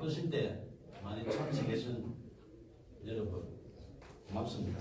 어르신 때 많이 참석해준 여러분 고맙습니다.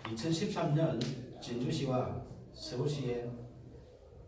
2013년 진주시와 서울시의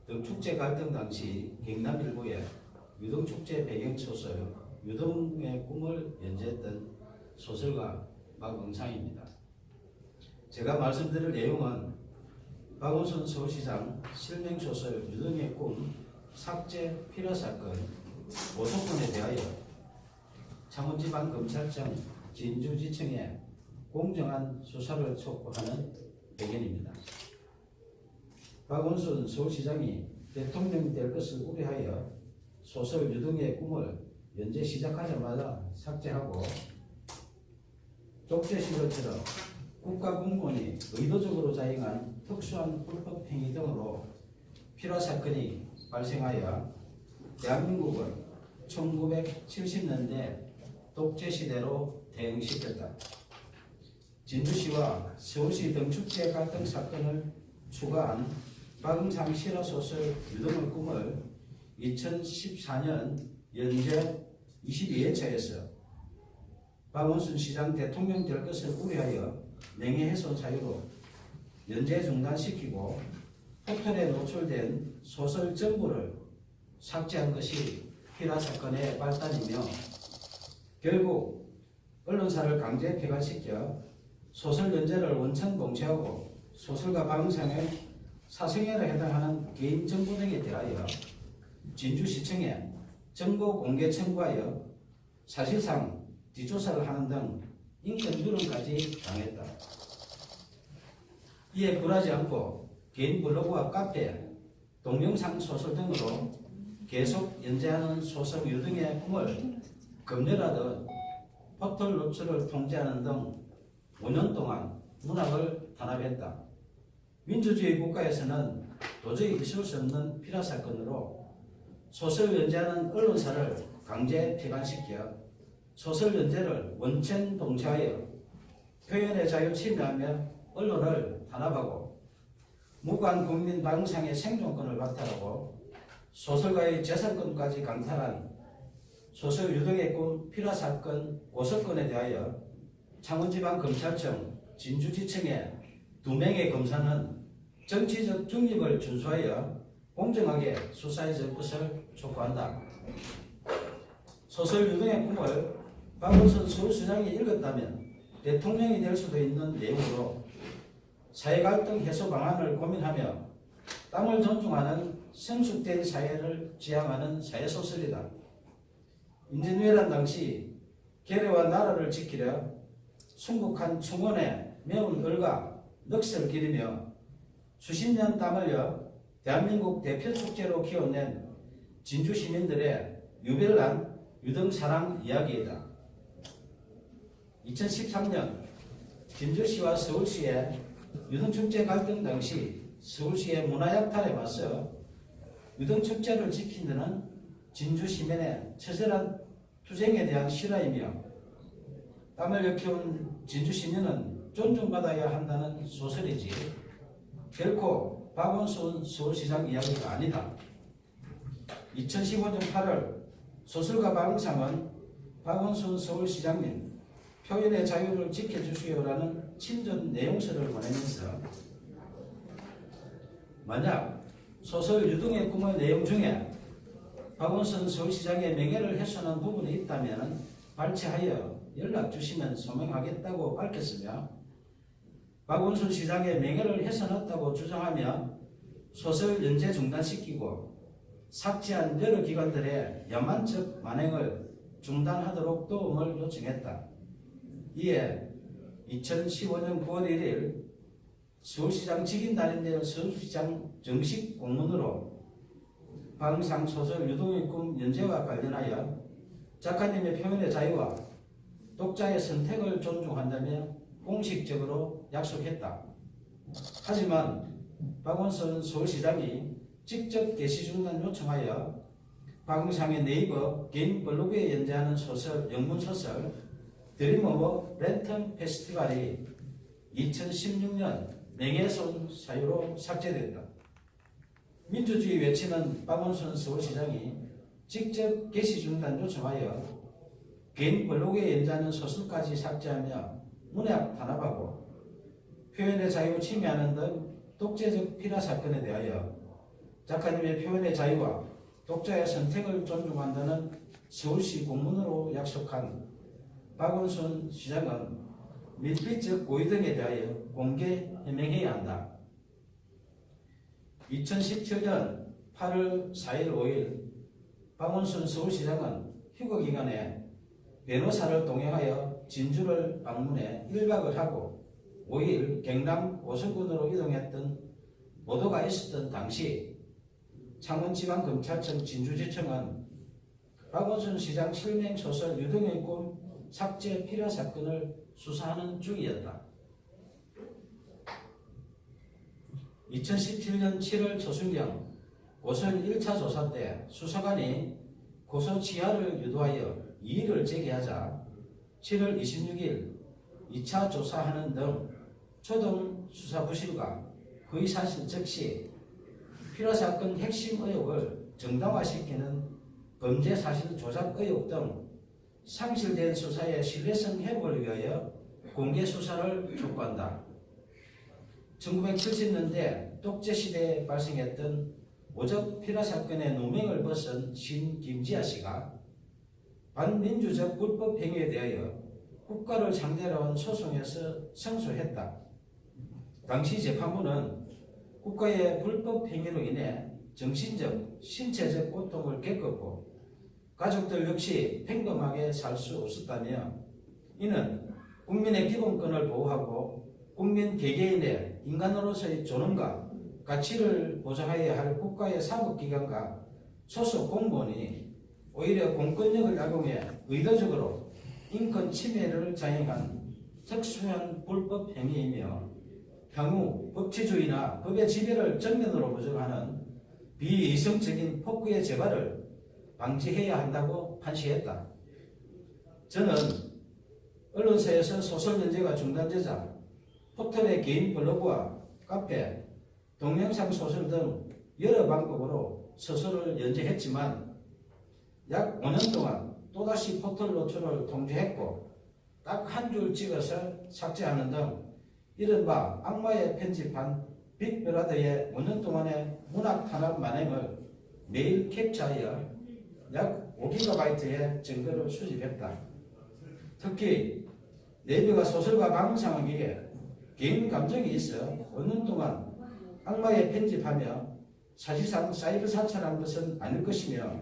등축제 갈등 당시 경남 일부의 유등축제 배경소설 유등의 꿈을 연재했던 소설가 박응상입니다. 제가 말씀드릴 내용은 박원순 서울시장 실명소설 유등의 꿈 삭제 필요사건 고소건에 대하여 창원지방검찰청 진주지청에 공정한 수사를 촉구하는 배경입니다. 박원순 서울시장이 대통령이 될 것을 우려하여 소설 유등의 꿈을 연재 시작하자마자 삭제하고 독재시절처럼 국가공무원이 의도적으로 자행한 특수한 불법 행위 등으로 필요사건이 발생하여 대한민국을 1970년대 독재시대로 대응시켰다. 진주시와 서울시 등축제 갈등 사건을 추가한 박응상 실화소설 유등의 꿈을 2014년 연재 22회차에서 박원순 시장 대통령 될 것을 우려하여 명예훼손 사유로 연재 중단시키고 포털에 노출된 소설 전부를 삭제한 것이 필화사건의 발단이며 결국 언론사를 강제 폐간시켜 소설 연재를 원천 봉쇄하고 소설가 박응상의 사생활에 해당하는 개인 정보 등에 대하여 진주시청에 정보 공개 청구하여 사실상 뒷조사를 하는 등 인권 누름까지 당했다. 이에 굴하지 않고 개인 블로그와 카페, 동영상 소설 등으로 계속 연재하는 소설 유등의 꿈을 검열하듯 포털 노출을 통제하는 등 5년 동안 문학을 탄압했다. 민주주의 국가에서는 도저히 있을 수 없는 필화사건으로 소설 연재하는 언론사를 강제 폐간시켜 소설 연재를 원천 봉쇄하여 표현의 자유 침해하며 언론을 탄압하고 무관 국민 박응상의 생존권을 박탈하고 소설가의 재산권까지 강탈한 소설 유등의 꿈 필화사건 고소건에 대하여 창원지방검찰청 진주지청의 2명의 검사는 정치적 중립을 준수하여 공정하게 수사해 줄 것을 촉구한다. 소설 유등의 꿈을 박원순 서울시장이 읽었다면 대통령이 될 수도 있는 내용으로 사회갈등 해소 방안을 고민하며 땀을 존중하는 성숙된 사회를 지향하는 사회소설이다. 임진왜란 당시 계례와 나라를 지키려 순국한 충원에 매운 을과 넋을 기리며 수십 년 땀 흘려 대한민국 대표 축제로 키워낸 진주 시민들의 유별난 유등 사랑 이야기이다. 2013년 진주시와 서울시의 유등축제 갈등 당시 서울시의 문화약탈에 맞서 유등축제를 지키는 진주 시민의 처절한 투쟁에 대한 실화이며 땀을 흘려 키운 진주 시민은 존중받아야 한다는 소설이지 결코 박원순 서울시장 이야기가 아니다. 2015년 8월 소설가 박응상은 박원순 서울시장님 표현의 자유를 지켜주시오라는 친전 내용서를 보내면서 만약 소설 유등의 꿈의 내용 중에 박원순 서울시장의 명예를 훼손한 부분이 있다면 발췌하여 연락 주시면 소명하겠다고 밝혔으며 박원순 시장의 명예를 훼손했다고 주장하며 소설 연재 중단시키고 삭제한 여러 기관들의 야만적 만행을 중단하도록 도움을 요청했다. 이에 2015년 9월 1일 서울시장 직인단인데요. 서울시장 정식 공문으로 박응상 소설 유등의 꿈 연재와 관련하여 작가님의 표현의 자유와 독자의 선택을 존중한다며 공식적으로 약속했다. 하지만 박원순 서울시장이 직접 게시 중단 요청하여 박응상의 네이버 개인 블로그에 연재하는 소설, 영문소설 드림 오브 랜턴 페스티벌이 2016년 명예훼손 사유로 삭제됐다. 민주주의 외치는 박원순 서울시장이 직접 게시 중단 요청하여 개인 블로그에 연재하는 소설까지 삭제하며 문학 탄압하고 표현의 자유 침해하는 등 독재적 피라 사건에 대하여 작가님의 표현의 자유와 독자의 선택을 존중한다는 서울시 공문으로 약속한 박원순 시장은 밀필적 고의 등에 대하여 공개 해명해야 한다. 2017년 8월 4일 5일 박원순 서울시장은 휴거기간에 변호사를 동행하여 진주를 방문해 1박을 하고 5일 경남 오성군으로 이동했던 보도가 있었던 당시 창원지방검찰청 진주지청은 박원순 시장 실명 소설 유등의 꿈 삭제 필요 사건을 수사하는 중이었다. 2017년 7월 초순경 고소인 1차 조사 때 수사관이 고소 취하를 유도하여 이의를 제기하자 7월 26일 2차 조사하는 등 초동 수사 부실과 거의 사실 즉시 필요사건 핵심 의혹을 정당화시키는 범죄 사실 조작 의혹 등 상실된 수사의 신뢰성 회복을 위하여 공개 수사를 촉구한다. 1970년대 독재시대에 발생했던 오적 필요사건의 누명을 벗은 신 김지아 씨가 반민주적 불법 행위에 대하여 국가를 상대로 한 소송에서胜訴했다. 당시 재판부는 국가의 불법 행위로 인해 정신적, 신체적 고통을 겪었고 가족들 역시 평범하게 살 수 없었다며 이는 국민의 기본권을 보호하고 국민 개개인의 인간으로서의 존엄과 가치를 보장해야 할 국가의 사법기관과 소속 공무원이 오히려 공권력을 악용해 의도적으로 인권 침해를 자행한 특수한 불법 행위이며 향후 법치주의나 법의 지배를 정면으로 부정하는 비이성적인 폭구의 재발을 방지해야 한다고 판시했다. 저는 언론사에서 소설 연재가 중단되자 포털의 개인 블로그와 카페, 동영상 소설 등 여러 방법으로 소설을 연재했지만 약 5년 동안 또다시 포털 노출을 통제했고 딱 한 줄 찍어서 삭제하는 등 이른바 악마의 편집한 빅브라더의 5년 동안의 문학 탄압 만행을 매일 캡처하여 약 5GB의 증거를 수집했다. 특히 내비가 소설가 방송하기에 개인 감정이 있어 5년 동안 악마의 편집하며 사실상 사이버 사찰한 것은 아닐 것이며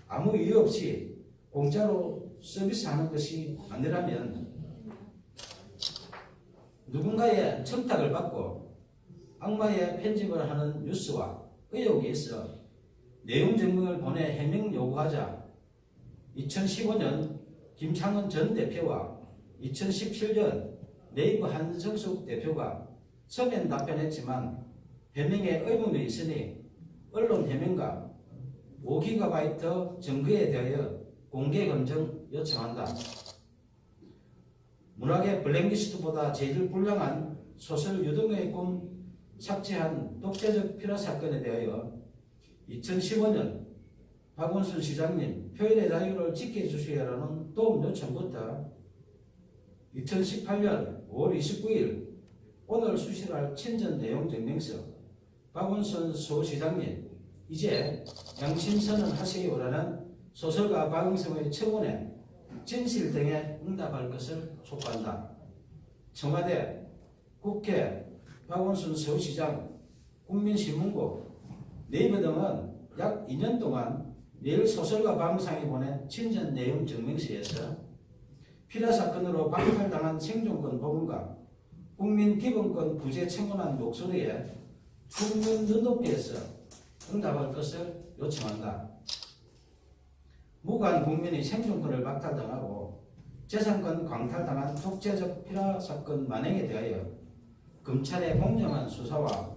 아무 이유 없이 공짜로 서비스하는 것이 아니라면 누군가의 청탁을 받고 악마의 편집을 하는 뉴스와 의혹이 있어 내용 증명을 보내 해명 요구하자 2015년 김창원 전 대표와 2017년 네이버 한성숙 대표가 서면 답변했지만 해명에 의문이 있으니 언론 해명과 5GB 증거에 대하여 공개 검증 요청한다. 문학의 블랙리스트보다 제일 불량한 소설 유등의 꿈 삭제한 독재적 필요 사건에 대하여 2015년 박원순 시장님 표현의 자유를 지켜주시라는 도움 요청부터 2018년 5월 29일 오늘 수시할 친전 내용 증명서 박원순 서울시장님 이제 양심선언 하세요라는 소설가 박응성의 청원에 진실 등에 응답할 것을 촉구한다. 청와대, 국회, 박원순 서울시장, 국민신문고, 네이버 등은 약 2년 동안 매일 소설가 박응성이 보낸 친전 내용 증명서에서 피라 사건으로 박탈당한 생존권 복원과 국민 기본권 구제 청원한 목소리에 충분 눈높이에서 응답할 것을 요청한다. 무관 국민이 생존권을 박탈당하고 재산권 광탈당한 독재적 피라 사건 만행에 대하여 검찰의 공정한 수사와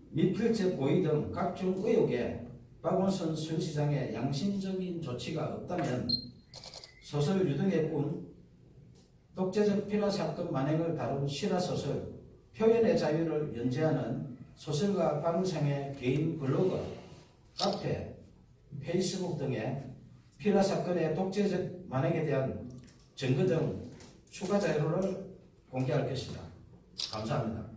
미필적 고의 등 각종 의혹에 박원순 서울시장의 양심적인 조치가 없다면 소설 유등의 꿈, 독재적 피라 사건 만행을 다룬 실화소설 표현의 자유를 연재하는 소설가 박응성의 개인 블로그, 카페, 페이스북 등의 피라 사건의 독재적 만행에 대한 증거 등 추가 자료를 공개할 것이다. 감사합니다.